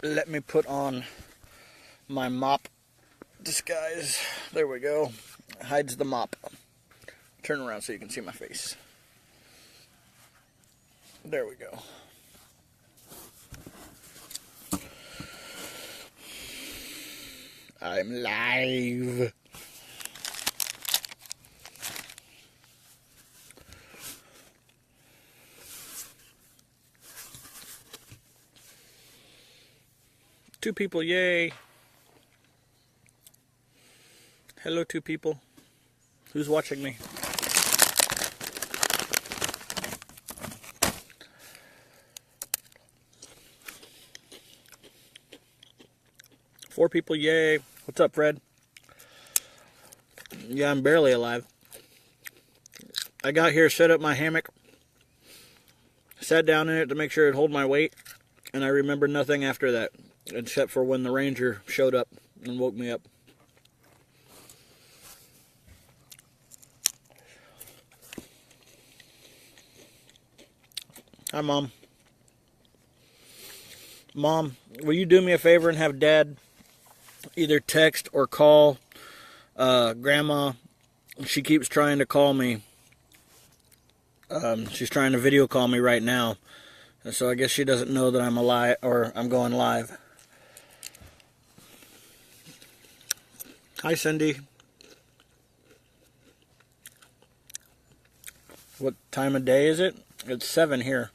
let me put on my mop disguise. There we go. Hides the mop. Turn around so you can see my face. There we go. I'm live. Two people, yay. Hello, two people. Who's watching me? Four people, yay. What's up, Fred? Yeah, I'm barely alive. I got here, set up my hammock, sat down in it to make sure it'd hold my weight, and I remember nothing after that, except for when the ranger showed up and woke me up. Hi, Mom. Mom, will you do me a favor and have Dad either text or call Grandma? She keeps trying to call me. She's trying to video call me right now. So I guess she doesn't know that I'm alive or I'm going live. Hi, Cindy. What time of day is it? It's 7 here.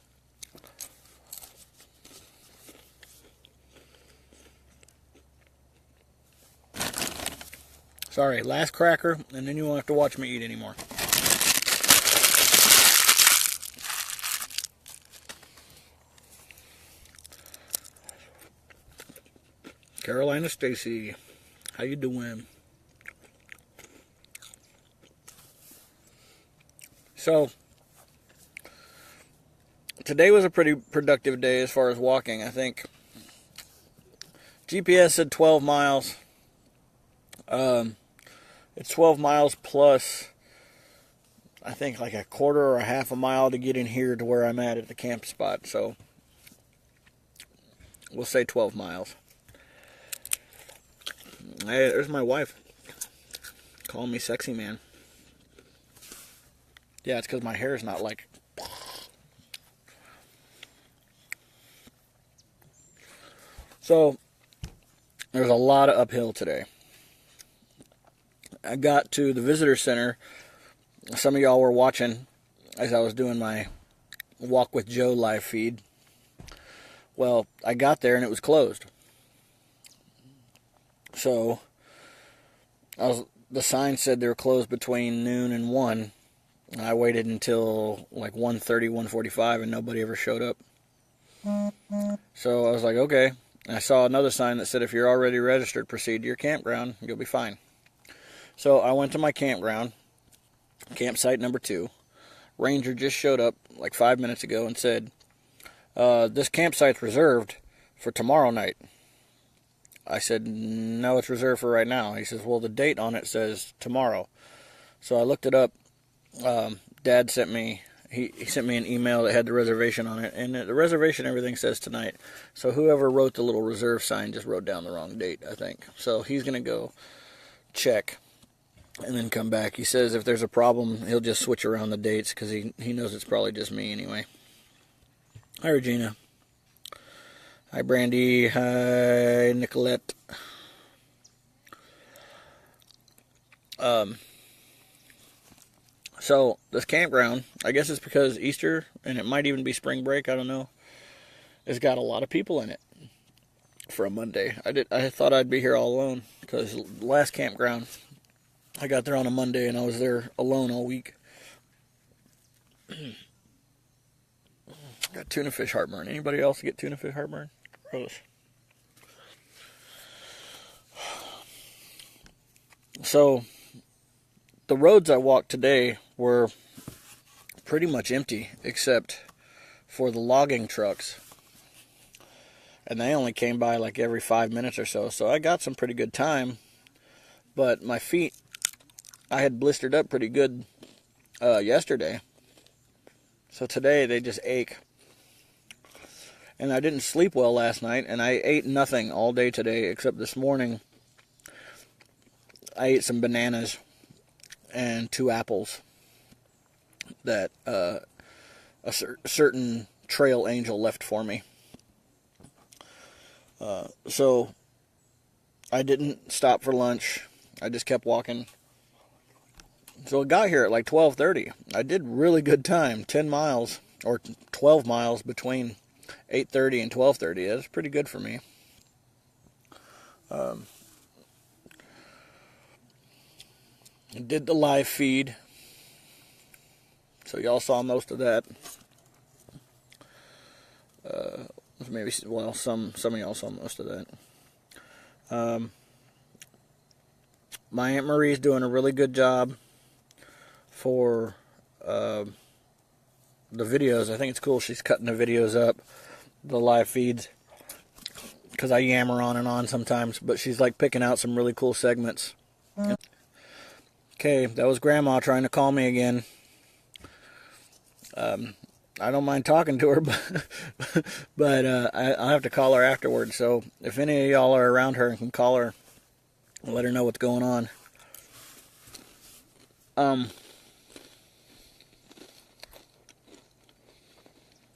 Sorry, last cracker, and then you won't have to watch me eat anymore. Carolina Stacy, how you doing? So, today was a pretty productive day as far as walking, I think. GPS said 12 miles. It's 12 miles plus, I think, like a quarter or a half a mile to get in here to where I'm at the camp spot. So, we'll say 12 miles. Hey, there's my wife calling me sexy man. Yeah, it's because my hair is not like... So, there's a lot of uphill today. I got to the visitor center. Some of y'all were watching as I was doing my Walk with Joe live feed. Well, I got there and it was closed. So, the sign said they were closed between noon and 1. I waited until like 1:30, 1:45 and nobody ever showed up. So I was like, okay. I saw another sign that said if you're already registered, proceed to your campground. You'll be fine. So I went to my campground, campsite number 2. Ranger just showed up like 5 minutes ago and said, this campsite's reserved for tomorrow night. I said, no, it's reserved for right now. He says, well, the date on it says tomorrow. So I looked it up. Dad sent me, he sent me an email that had the reservation on it, and the reservation, everything says tonight. So whoever wrote the little reserve sign just wrote down the wrong date, I think. So he's going to go check and then come back. He says if there's a problem, he'll just switch around the dates because he knows it's probably just me anyway. Hi, Regina. Hi, Brandy. Hi, Nicolette. So, this campground, I guess it's because Easter, and it might even be spring break, I don't know, it's got a lot of people in it for a Monday. I thought I'd be here all alone, because last campground, I got there on a Monday, and I was there alone all week. Got tuna fish heartburn. Anybody else get tuna fish heartburn? Gross. So, the roads I walked today were pretty much empty, except for the logging trucks. And they only came by like every 5 minutes or so. So I got some pretty good time. But my feet, I had blistered up pretty good yesterday. So today they just ache. And I didn't sleep well last night, and I ate nothing all day today, except this morning I ate some bananas and 2 apples that a certain trail angel left for me. So I didn't stop for lunch. I just kept walking. So I got here at like 12:30. I did really good time, 10 miles or 12 miles between 8:30 and 12:30. That's pretty good for me. I did the live feed, so y'all saw most of that. Maybe, well, some of y'all saw most of that. My Aunt Marie's doing a really good job for the videos. I think it's cool she's cutting the videos up, the live feeds, because I yammer on and on sometimes, but she's like picking out some really cool segments. Okay, that was Grandma trying to call me again. I don't mind talking to her, but I'll have to call her afterwards. So if any of y'all are around her and can call her and let her know what's going on.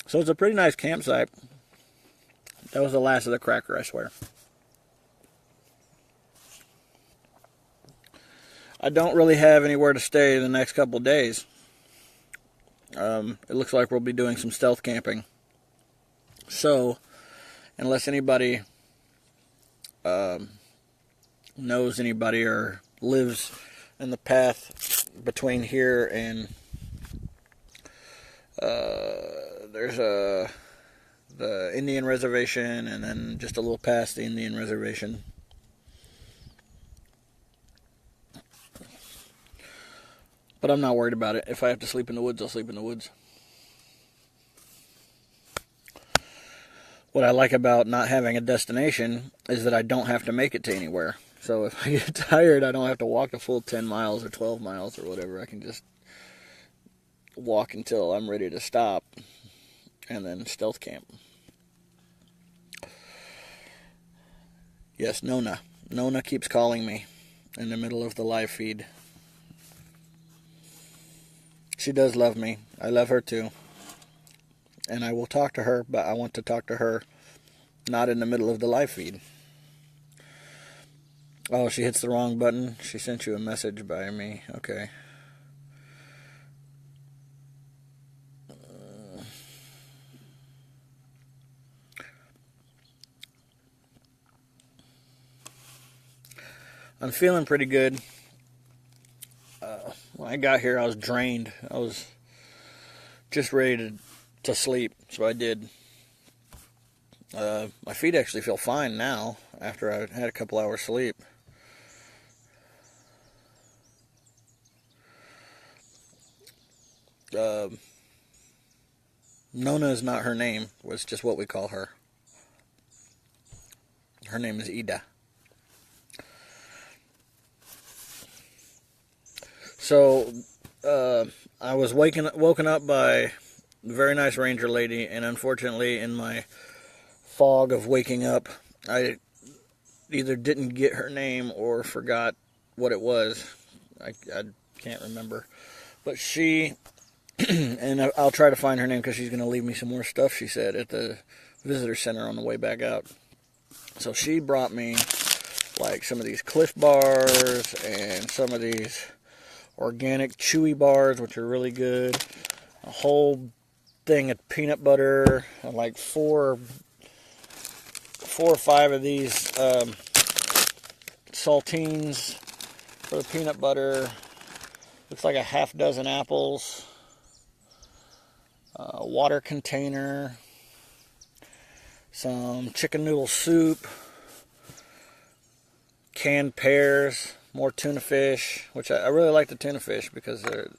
So it's a pretty nice campsite. That was the last of the cracker, I swear. I don't really have anywhere to stay the next couple days. It looks like we'll be doing some stealth camping. So, unless anybody knows anybody or lives in the path between here and there's the Indian reservation, and then just a little past the Indian reservation. But I'm not worried about it. If I have to sleep in the woods, I'll sleep in the woods. What I like about not having a destination is that I don't have to make it to anywhere. So if I get tired, I don't have to walk the full 10 miles or 12 miles or whatever. I can just walk until I'm ready to stop and then stealth camp. Yes, Nona. Nona keeps calling me in the middle of the live feed. She does love me. I love her too. And I will talk to her, but I want to talk to her not in the middle of the live feed. Oh, she hits the wrong button. She sent you a message by me. Okay. I'm feeling pretty good. When I got here, I was drained. I was just ready to sleep, so I did. My feet actually feel fine now after I had a couple hours sleep. Nona is not her name. It's just what we call her. Her name is Ida. So, I was woken up by a very nice ranger lady, and unfortunately, in my fog of waking up, I either didn't get her name or forgot what it was. I can't remember. But she, and I'll try to find her name because she's going to leave me some more stuff, she said, at the visitor center on the way back out. So she brought me like some of these Cliff Bars and some of these organic chewy bars, which are really good. A whole thing of peanut butter, and like four or five of these saltines for the peanut butter. Looks like a half dozen apples. A water container. Some chicken noodle soup. Canned pears. More tuna fish, which I really like the tuna fish because they're,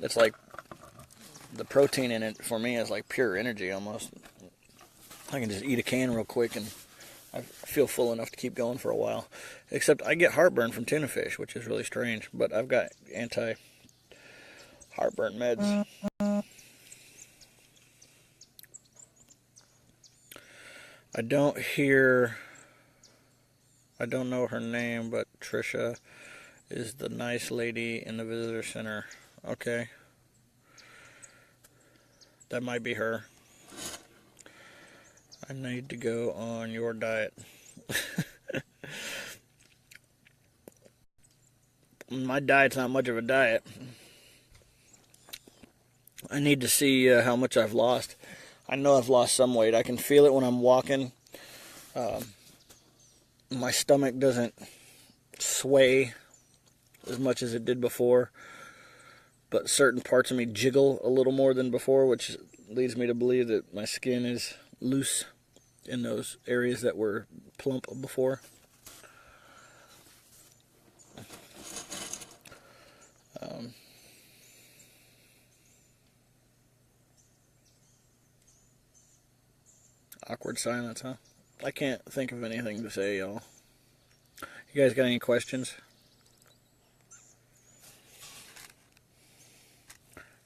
it's like the protein in it for me is like pure energy almost. I can just eat a can real quick and I feel full enough to keep going for a while. Except I get heartburn from tuna fish, which is really strange, but I've got anti-heartburn meds. I don't know her name, but Trisha is the nice lady in the visitor center. Okay. That might be her. I need to go on your diet. My diet's not much of a diet. I need to see how much I've lost. I know I've lost some weight. I can feel it when I'm walking. My stomach doesn't sway as much as it did before, but certain parts of me jiggle a little more than before, which leads me to believe that my skin is loose in those areas that were plump before. Awkward silence, huh? I can't think of anything to say, y'all. You guys got any questions?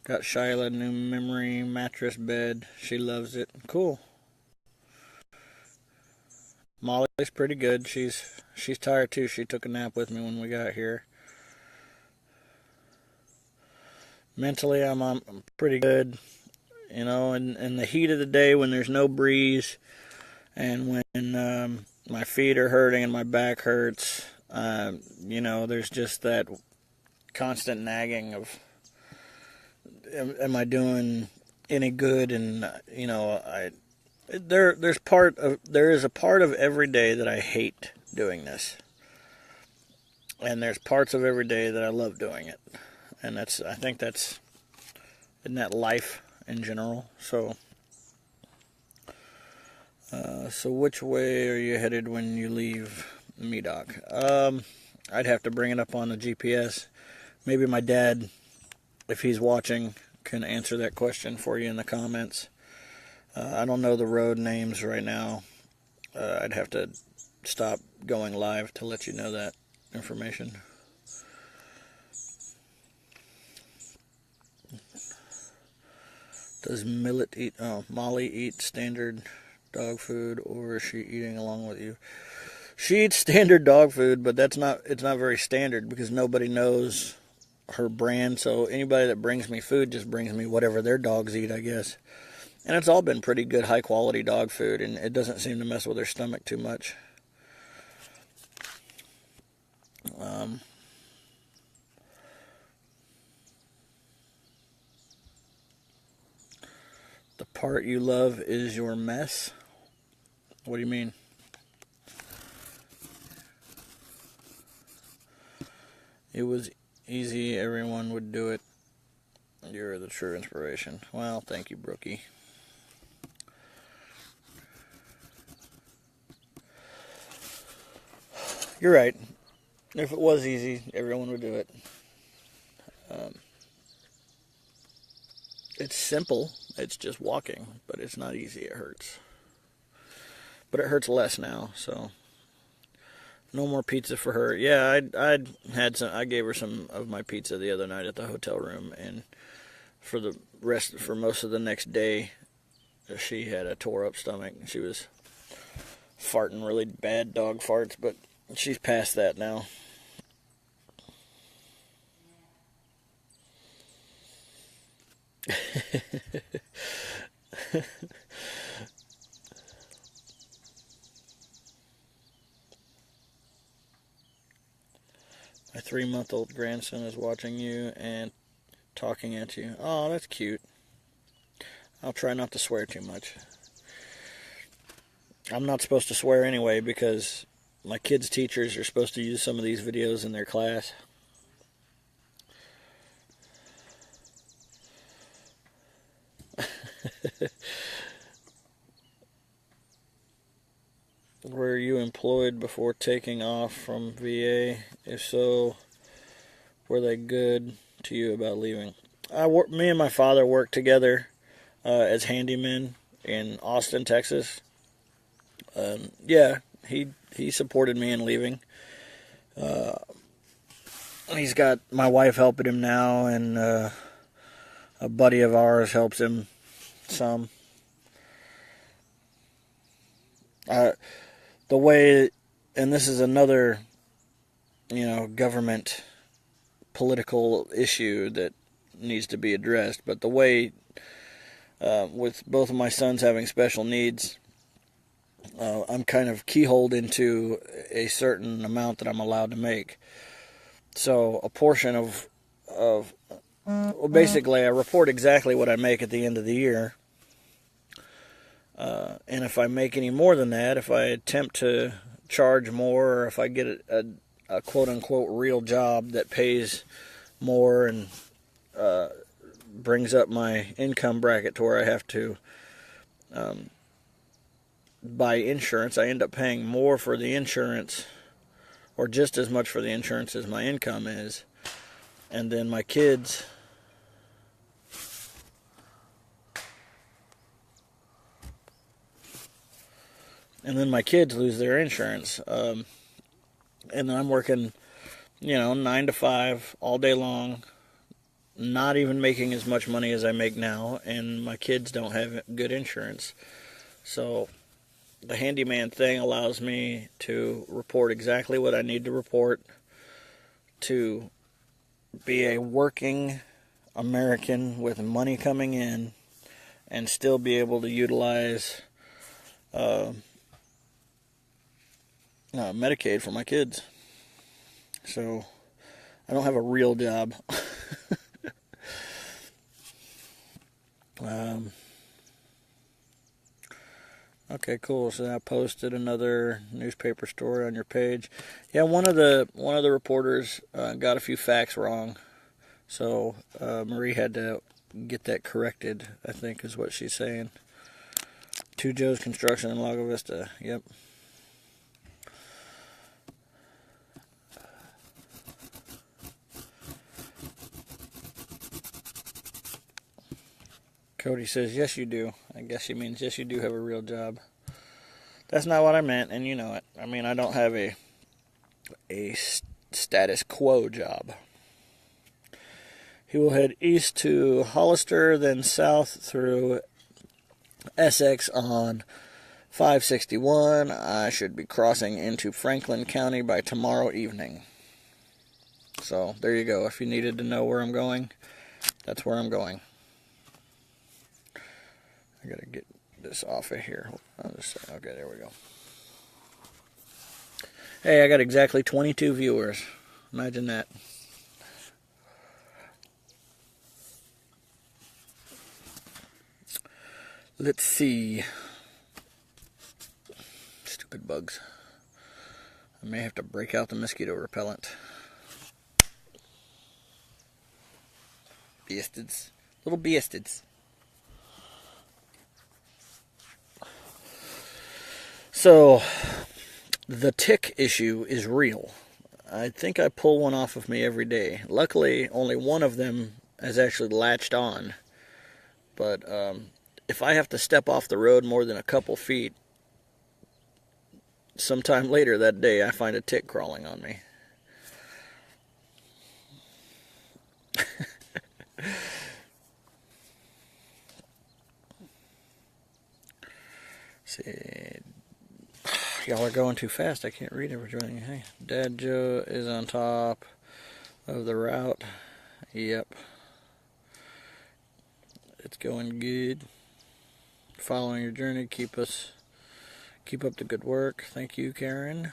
Got Shyla a new memory mattress bed. She loves it. Cool. Molly's pretty good. She's tired too. She took a nap with me when we got here. Mentally, I'm pretty good. You know, in the heat of the day when there's no breeze and when my feet are hurting and my back hurts, you know, there's just that constant nagging of, am I doing any good? And, you know, there is a part of every day that I hate doing this. And there's parts of every day that I love doing it. And I think isn't that life in general? So which way are you headed when you leave Medoc? I'd have to bring it up on the GPS. Maybe my dad, if he's watching, can answer that question for you in the comments. I don't know the road names right now. I'd have to stop going live to let you know that information. Does Molly eat standard dog food, or is she eating along with you? She eats standard dog food, but it's not very standard because nobody knows her brand. So anybody that brings me food just brings me whatever their dogs eat, I guess. And it's all been pretty good, high quality dog food, and it doesn't seem to mess with her stomach too much. The part you love is your mess? What do you mean? It was easy, everyone would do it. You're the true inspiration. Well, thank you, Brookie. You're right. If it was easy, everyone would do it. It's simple. It's just walking, but it's not easy. It hurts. But it hurts less now, so no more pizza for her. Yeah, I'd had some. I gave her some of my pizza the other night at the hotel room, and for most of the next day, she had a tore up stomach. She was farting really bad dog farts, but she's past that now. My 3-month-old grandson is watching you and talking at you. Oh, that's cute. I'll try not to swear too much. I'm not supposed to swear anyway because my kids' teachers are supposed to use some of these videos in their class. Were you employed before taking off from VA? If so, were they good to you about leaving? Me and my father worked together as handymen in Austin, Texas. Yeah, he supported me in leaving. He's got my wife helping him now, and a buddy of ours helps him some. The way, and this is another, government political issue that needs to be addressed, but the way, with both of my sons having special needs, I'm kind of keyholed into a certain amount that I'm allowed to make. So a portion well, basically I report exactly what I make at the end of the year. And if I make any more than that, if I attempt to charge more, or if I get a quote-unquote real job that pays more and brings up my income bracket to where I have to buy insurance, I end up paying more for the insurance, or just as much for the insurance as my income is. And then my kids lose their insurance. And then I'm working, 9 to 5 all day long, not even making as much money as I make now, and my kids don't have good insurance. So the handyman thing allows me to report exactly what I need to report to be a working American with money coming in and still be able to utilize Medicaid for my kids. So I don't have a real job. Okay, cool. So I posted another newspaper story on your page. Yeah, one of the reporters got a few facts wrong, so Marie had to get that corrected, I think is what she's saying. 2 Joe's Construction in Lago Vista. Yep. Cody says, yes, you do. I guess she means, yes, you do have a real job. That's not what I meant, and you know it. I mean, I don't have a status quo job. He will head east to Hollister, then south through Essex on 561. I should be crossing into Franklin County by tomorrow evening. So, there you go. If you needed to know where I'm going, that's where I'm going. I gotta get this off of here. Okay, there we go. Hey, I got exactly 22 viewers. Imagine that. Let's see. Stupid bugs. I may have to break out the mosquito repellent. Bastards. Little bastards. So, the tick issue is real. I think I pull one off of me every day. Luckily, only one of them has actually latched on. But if I have to step off the road more than a couple feet, sometime later that day I find a tick crawling on me. See, y'all are going too fast. I can't read everything. Hey, Dad Joe is on top of the route. Yep. It's going good. Following your journey. Keep up the good work. Thank you, Karen.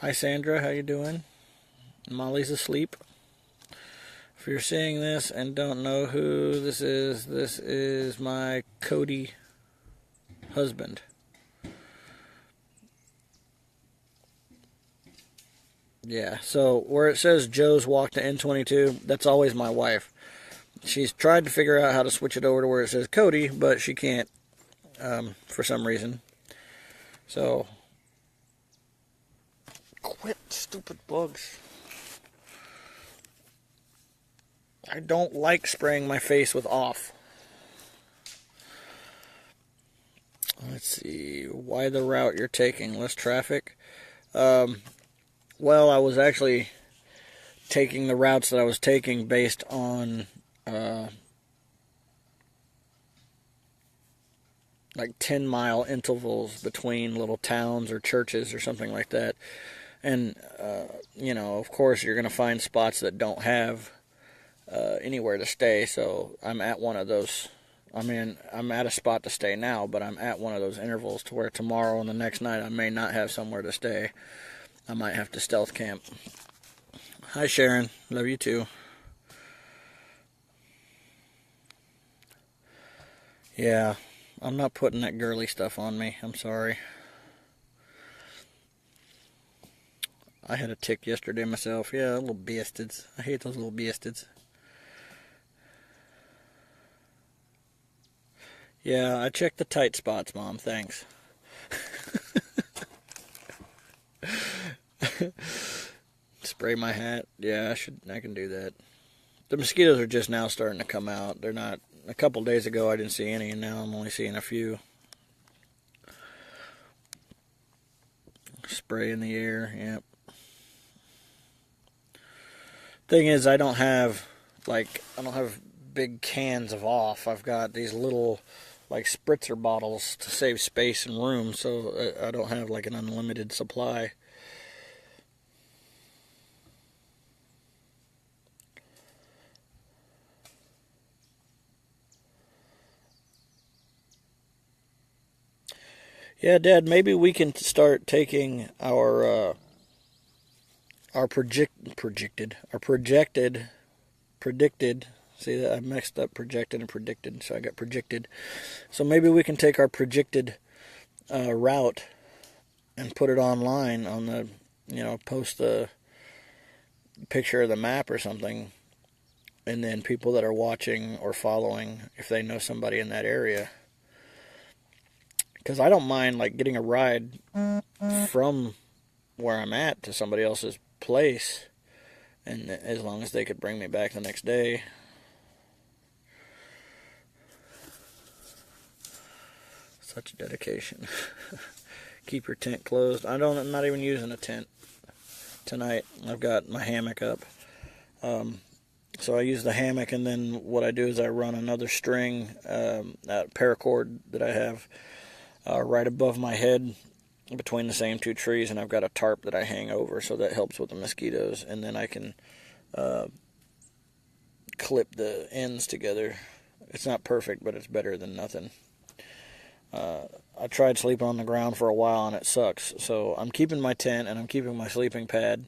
Hi, Sandra. How you doing? Molly's asleep. If you're seeing this and don't know who this is my Cody husband. Yeah, so where it says Joe's walk to N22, that's always my wife. She's tried to figure out how to switch it over to where it says Cody, but she can't for some reason. So, quit, stupid bugs. I don't like spraying my face with off. Let's see, why the route you're taking? Less traffic? Well, I was actually taking the routes that I was taking based on like 10-mile intervals between little towns or churches or something like that. And, you know, of course, you're going to find spots that don't have anywhere to stay. So I'm at one of those. I mean, I'm at a spot to stay now, but I'm at one of those intervals to where tomorrow and the next night I may not have somewhere to stay. I might have to stealth camp. Hi, Sharon. Love you too. Yeah, I'm not putting that girly stuff on me. I'm sorry. I had a tick yesterday myself. Yeah, little bastards. I hate those little bastards. Yeah, I checked the tight spots, Mom. Thanks. Spray my hat. Yeah, I can do that. The mosquitoes are just now starting to come out. They're not. A couple days ago I didn't see any, and now I'm only seeing a few. Spray in the air. Yep. Thing is, I don't have big cans of off. I've got these little like spritzer bottles to save space and room, so I don't have like an unlimited supply. Yeah, Dad, maybe we can start taking our predicted. See that I mixed up projected and predicted, so I got projected. So maybe we can take our projected route and put it online on the, post the picture of the map or something, and then people that are watching or following, if they know somebody in that area. Because I don't mind like getting a ride from where I'm at to somebody else's place, and as long as they could bring me back the next day. Such dedication. Keep your tent closed. I'm not even using a tent tonight. I've got my hammock up. So I use the hammock, and then what I do is I run another string, paracord that I have right above my head between the same two trees, and I've got a tarp that I hang over, so that helps with the mosquitoes. And then I can clip the ends together. It's not perfect, but it's better than nothing. I tried sleeping on the ground for a while, and it sucks. So I'm keeping my tent, and I'm keeping my sleeping pad,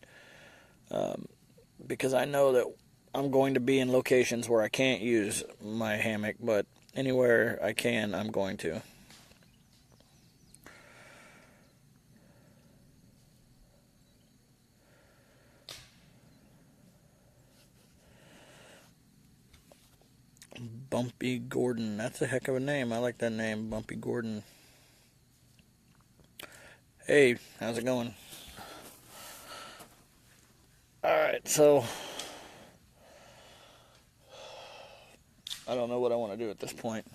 because I know that I'm going to be in locations where I can't use my hammock, but anywhere I can, I'm going to. Bumpy Gordon. That's a heck of a name. I like that name, Bumpy Gordon. Hey, how's it going? Alright, so I don't know what I want to do at this point.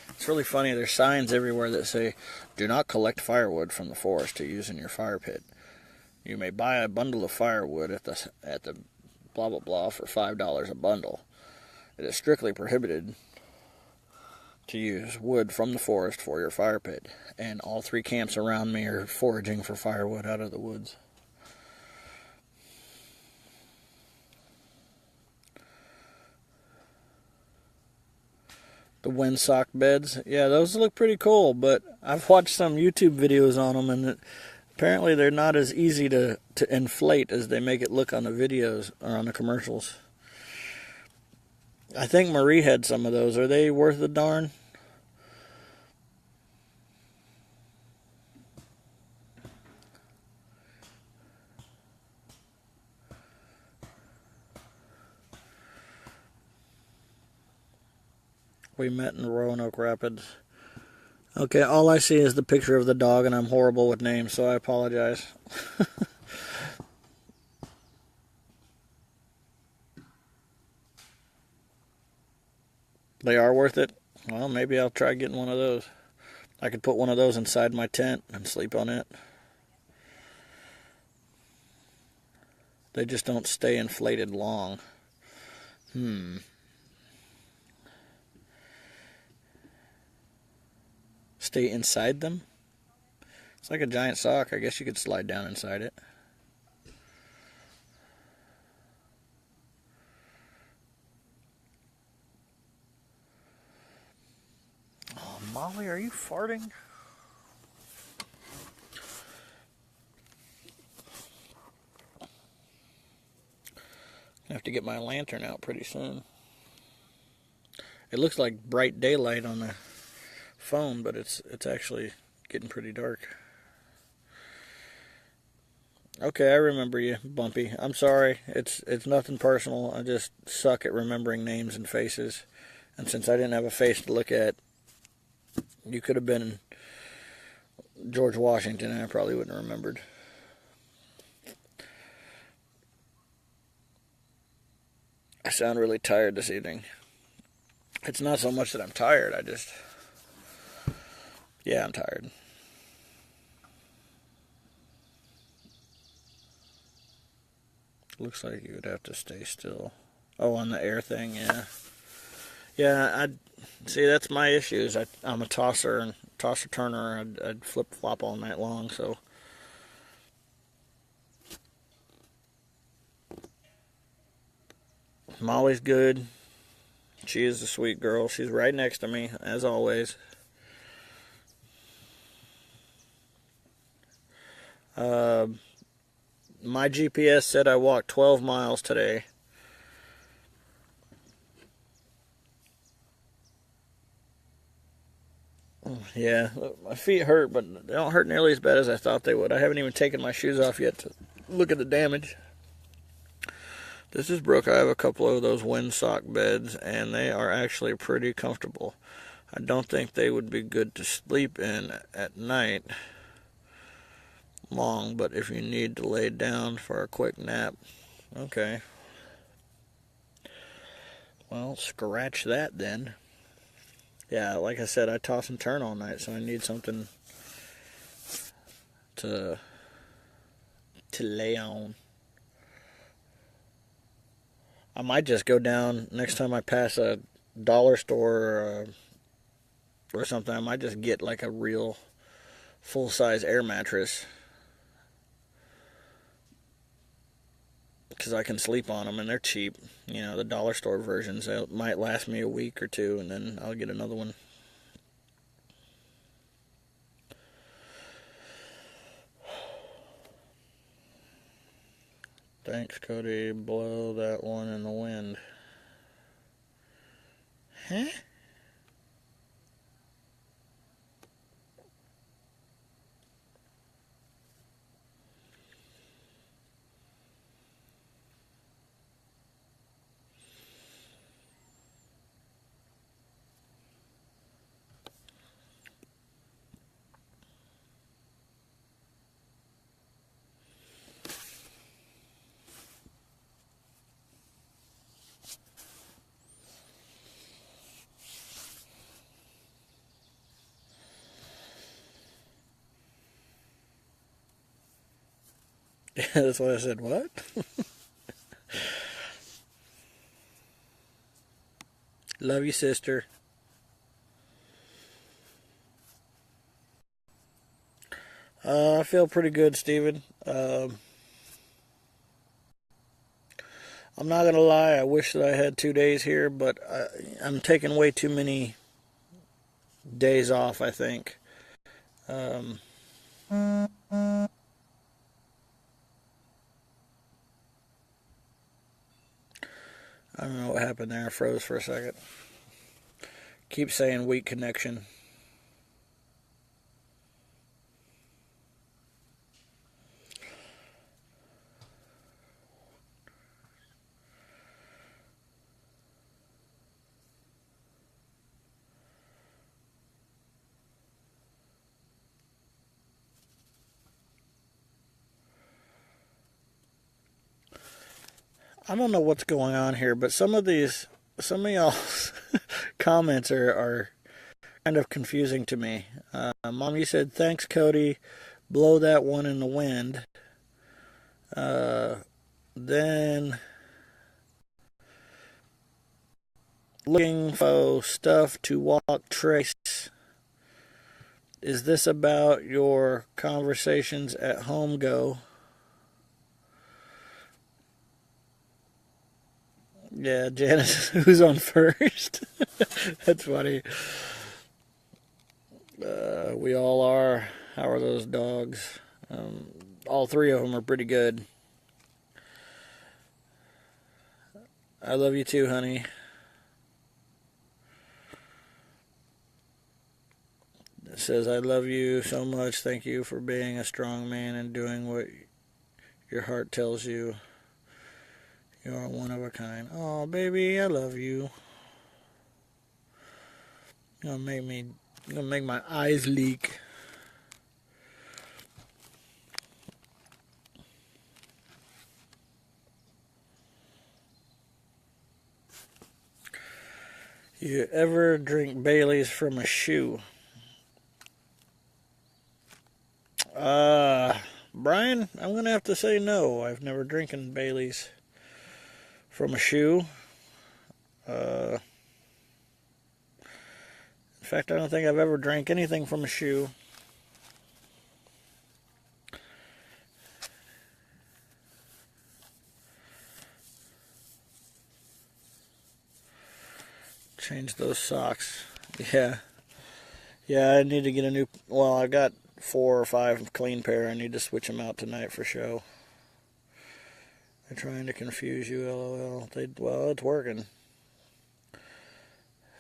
It's really funny. There's signs everywhere that say, "Do not collect firewood from the forest to use in your fire pit. You may buy a bundle of firewood at the blah blah blah for $5 a bundle. It is strictly prohibited to use wood from the forest for your fire pit." And all 3 camps around me are foraging for firewood out of the woods. The windsock beds, yeah, those look pretty cool, but I've watched some YouTube videos on them, and apparently they're not as easy to inflate as they make it look on the videos or on the commercials. I think Marie had some of those. Are they worth the darn? We met in Roanoke Rapids. Okay, all I see is the picture of the dog, and I'm horrible with names, so I apologize. They are worth it? Well, maybe I'll try getting one of those. I could put one of those inside my tent and sleep on it. They just don't stay inflated long. Stay inside them? It's like a giant sock. I guess you could slide down inside it. Oh, Molly, are you farting? I have to get my lantern out pretty soon. It looks like bright daylight on the phone, but it's actually getting pretty dark. Okay, I remember you, Bumpy. I'm sorry. It's nothing personal. I just suck at remembering names and faces. And since I didn't have a face to look at, you could have been George Washington, and I probably wouldn't have remembered. I sound really tired this evening. It's not so much that I'm tired, yeah, I'm tired. Looks like you would have to stay still. Oh, on the air thing, yeah. Yeah, see, that's my issue. I'm a tosser and tosser turner. I'd flip flop all night long. So Molly's good. She is a sweet girl. She's right next to me as always. My GPS said I walked 12 miles today. Yeah, my feet hurt, but they don't hurt nearly as bad as I thought they would. I haven't even taken my shoes off yet to look at the damage. This is Brooke. I have a couple of those windsock beds, and they are actually pretty comfortable. I don't think they would be good to sleep in at night long, but if you need to lay down for a quick nap, okay. Well, scratch that then. Yeah, like I said, I toss and turn all night, so I need something to lay on. I might just go down next time I pass a dollar store or something. I might just get like a real full-size air mattress, because I can sleep on them and they're cheap. You know, the dollar store versions, they might last me a week or two, and then I'll get another one. Thanks, Cody. Blow that one in the wind. Huh? Yeah, that's what I said. What? Love you, sister. I feel pretty good, Steven. I'm not going to lie, I wish that I had 2 days here, but I'm taking way too many days off, I think. I don't know what happened there. I froze for a second. Keep saying weak connection. I don't know what's going on here, but some of y'all's comments are kind of confusing to me. Mom, you said, thanks, Cody. Blow that one in the wind. Then looking for stuff to walk Trace. Is this about your conversations at home go? Yeah, Janice, who's on first? That's funny. We all are. How are those dogs? All three of them are pretty good. I love you too, honey. It says, I love you so much. Thank you for being a strong man and doing what your heart tells you. You are one of a kind. Oh, baby, I love you. You're gonna make my eyes leak. You ever drink Bailey's from a shoe? Brian, I'm gonna have to say no. I've never drinking Bailey's from a shoe. In fact, I don't think I've ever drank anything from a shoe. Change those socks. Yeah. Yeah, I need to get a new... Well, I got 4 or 5 clean pair. I need to switch them out tonight for show. They're trying to confuse you, LOL. Well, it's working.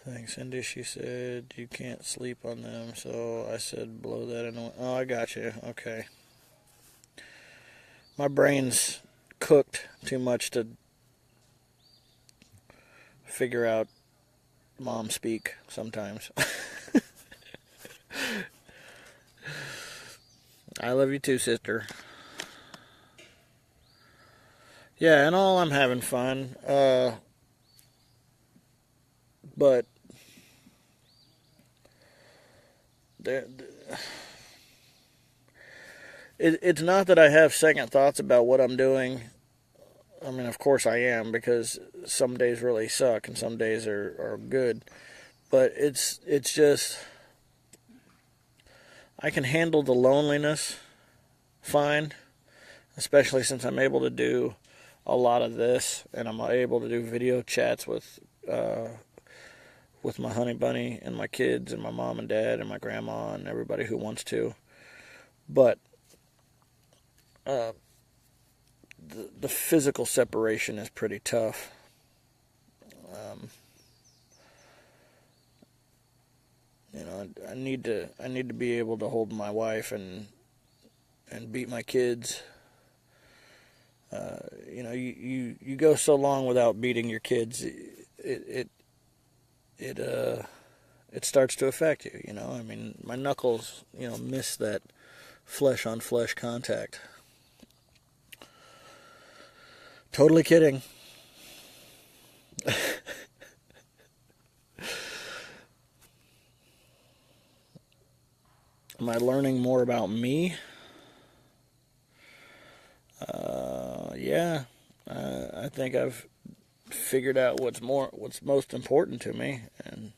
Thanks, Cindy. She said you can't sleep on them, so I said blow that in. Oh, I got you. Okay. My brain's cooked too much to figure out mom speak sometimes. I love you too, sister. Yeah, and all I'm having fun. But it's not that I have second thoughts about what I'm doing. I mean, of course I am, because some days really suck and some days are good. But it's just, I can handle the loneliness fine, especially since I'm able to do a lot of this, and I'm able to do video chats with my honey bunny and my kids and my mom and dad and my grandma and everybody who wants to. But the physical separation is pretty tough. I need to be able to hold my wife and beat my kids. You go so long without beating your kids, it starts to affect you. I mean, my knuckles, miss that flesh on flesh contact. Totally kidding. Am I learning more about me? Yeah. I think I've figured out what's most important to me, and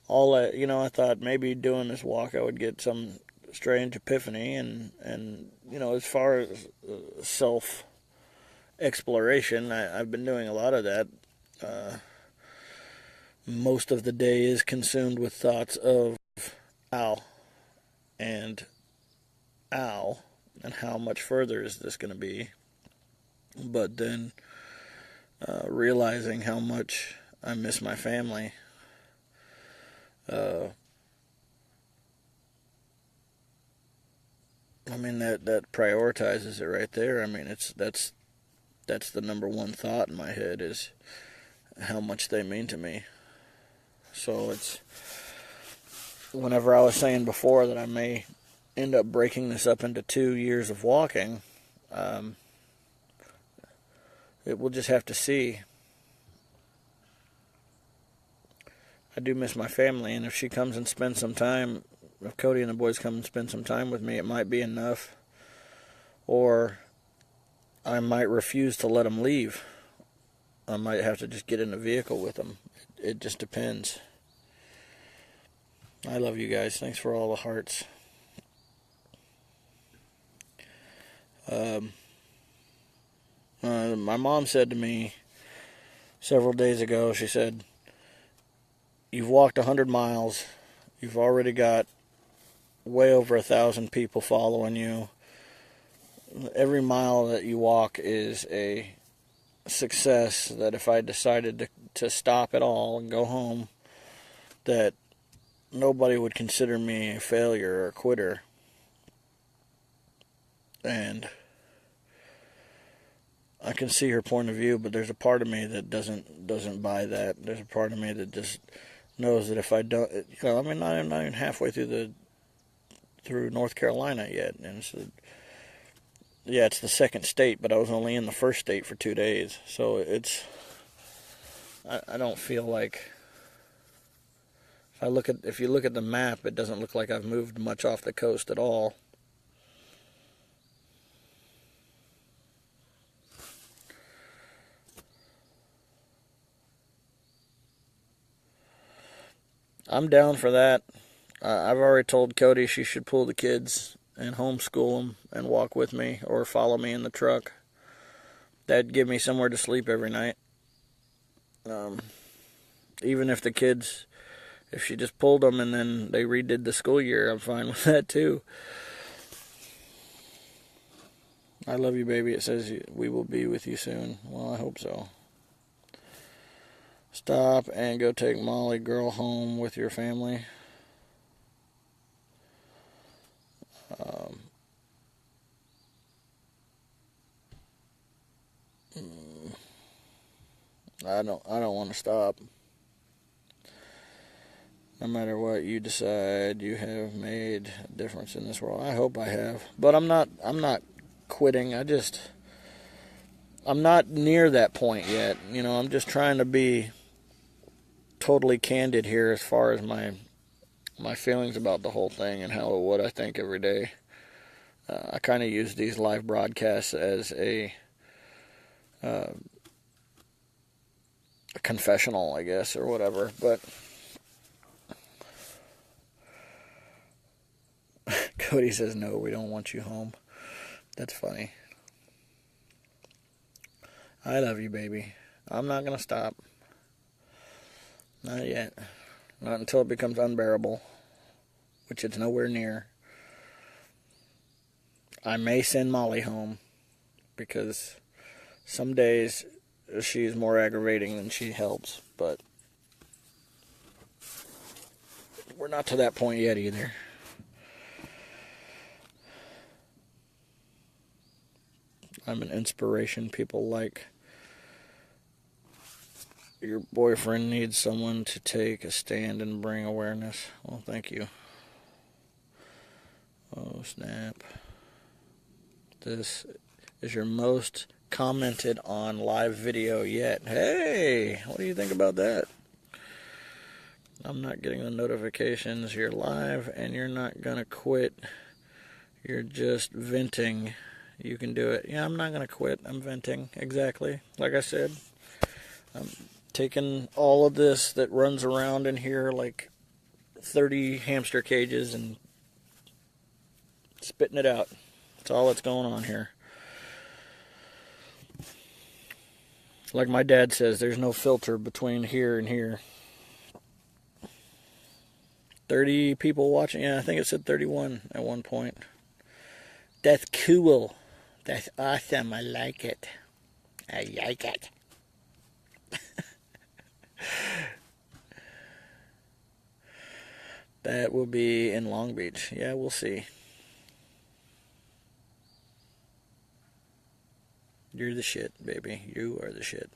all that. I thought maybe doing this walk I would get some strange epiphany, and as far as self exploration, I've been doing a lot of that. Most of the day is consumed with thoughts of ow and ow, and how much further is this going to be? But then realizing how much I miss my family. I mean, that prioritizes it right there. I mean, that's the number one thought in my head, is how much they mean to me. So it's, whenever I was saying before that I may end up breaking this up into 2 years of walking, we'll just have to see. I do miss my family, and if she comes and spends some time, if Cody and the boys come and spend some time with me, it might be enough. Or I might refuse to let them leave. I might have to just get in a vehicle with them. It just depends. I love you guys. Thanks for all the hearts. My mom said to me several days ago, she said, you've walked 100 miles. You've already got way over 1,000 people following you. Every mile that you walk is a success, that if I decided to stop at all and go home, that nobody would consider me a failure or a quitter. And I can see her point of view, but there's a part of me that doesn't buy that. There's a part of me that just knows that if I don't, I'm not even halfway through North Carolina yet, and it's the second state, but I was only in the first state for 2 days, so I don't feel like, if you look at the map, it doesn't look like I've moved much off the coast at all. I'm down for that. I've already told Cody she should pull the kids and homeschool them and walk with me or follow me in the truck. That'd give me somewhere to sleep every night. Even if if she just pulled them and then they redid the school year, I'm fine with that too. I love you, baby. It says we will be with you soon. Well, I hope so. Stop and go take Molly girl home with your family. I don't want to stop. No matter what you decide, you have made a difference in this world. I hope I have, but I'm not quitting. I'm not near that point yet. I'm just trying to be totally candid here as far as my feelings about the whole thing and what I think every day. I kind of use these live broadcasts as a confessional, I guess, or whatever. But Cody says, no, we don't want you home. That's funny. I love you, baby. I'm not going to stop. Not yet. Not until it becomes unbearable, which it's nowhere near. I may send Molly home because some days she's more aggravating than she helps, but we're not to that point yet either. I'm an inspiration. People like. Your boyfriend needs someone to take a stand and bring awareness. Well, thank you. Oh, snap. This is your most commented on live video yet. Hey, what do you think about that? I'm not getting the notifications. You're live and you're not going to quit. You're just venting. You can do it. Yeah, I'm not going to quit. I'm venting. Exactly. Like I said, I'm taking all of this that runs around in here like 30 hamster cages and spitting it out. That's all that's going on here. Like my dad says, there's no filter between here and here. 30 people watching. Yeah, I think it said 31 at one point. That's cool. That's awesome. I like it. I like it. That will be in Long Beach. Yeah, we'll see. You're the shit, baby. You are the shit.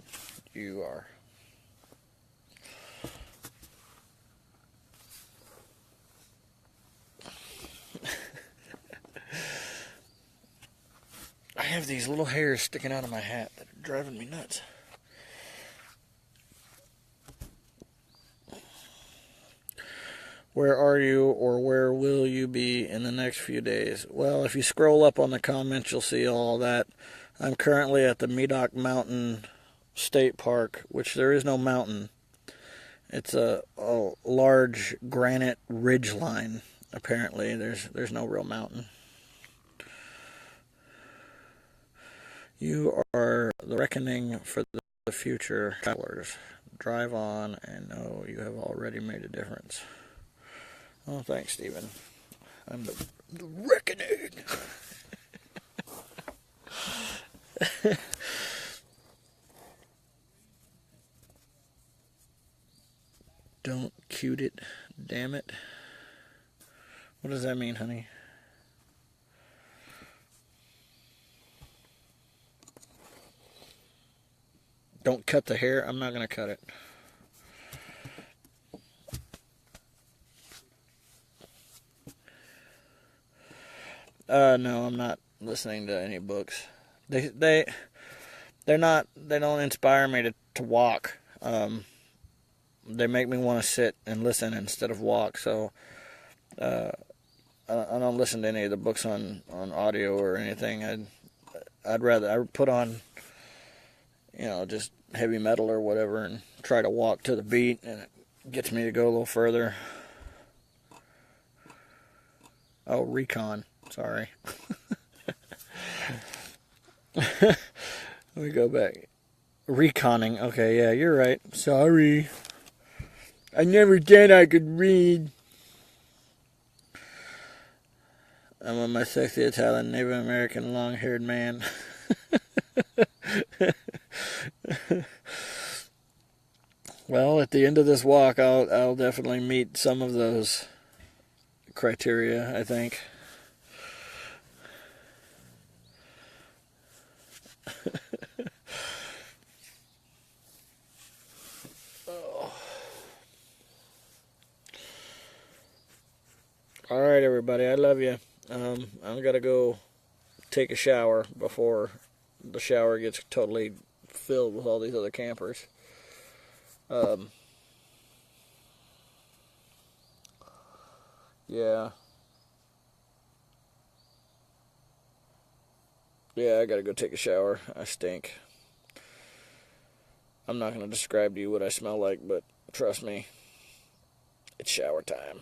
You are. I have these little hairs sticking out of my hat that are driving me nuts. Where are you, or where will you be in the next few days? Well, if you scroll up on the comments, you'll see all that. I'm currently at the Medoc Mountain State Park, which there is no mountain. It's a large granite ridge line. Apparently, there's no real mountain. You are the reckoning for the future travelers. Drive on and know you have already made a difference. Oh, thanks, Stephen. I'm the reckoning. Don't cute it, damn it. What does that mean, honey? Don't cut the hair. I'm not going to cut it. No, I'm not listening to any books. They're not. They don't inspire me to walk. They make me want to sit and listen instead of walk. So I don't listen to any of the books on audio or anything. I'd rather I put on, just heavy metal or whatever and try to walk to the beat, and it gets me to go a little further. Oh, recon. Sorry. Let me go back. Reconning. Okay, yeah, you're right. Sorry. I never did. I could read. I'm with my sexy Italian Native American long-haired man. Well, at the end of this walk, I'll definitely meet some of those criteria, I think. Oh. All right, everybody, I love you. I'm going to go take a shower before the shower gets totally filled with all these other campers. Yeah. Yeah, I gotta go take a shower. I stink. I'm not gonna describe to you what I smell like, but trust me, it's shower time.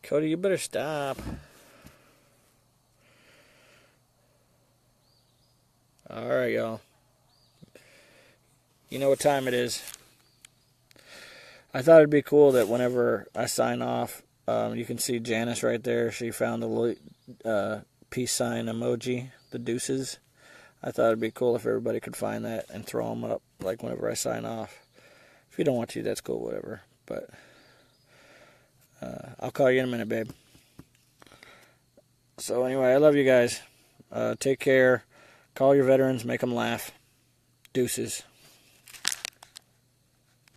Cody, you better stop. Alright, y'all. You know what time it is. I thought it'd be cool that whenever I sign off, you can see Janice right there. She found the peace sign emoji, the deuces. I thought it'd be cool if everybody could find that and throw them up, like whenever I sign off. If you don't want to, that's cool, whatever. But I'll call you in a minute, babe. So anyway, I love you guys. Take care. Call your veterans. Make them laugh. Deuces.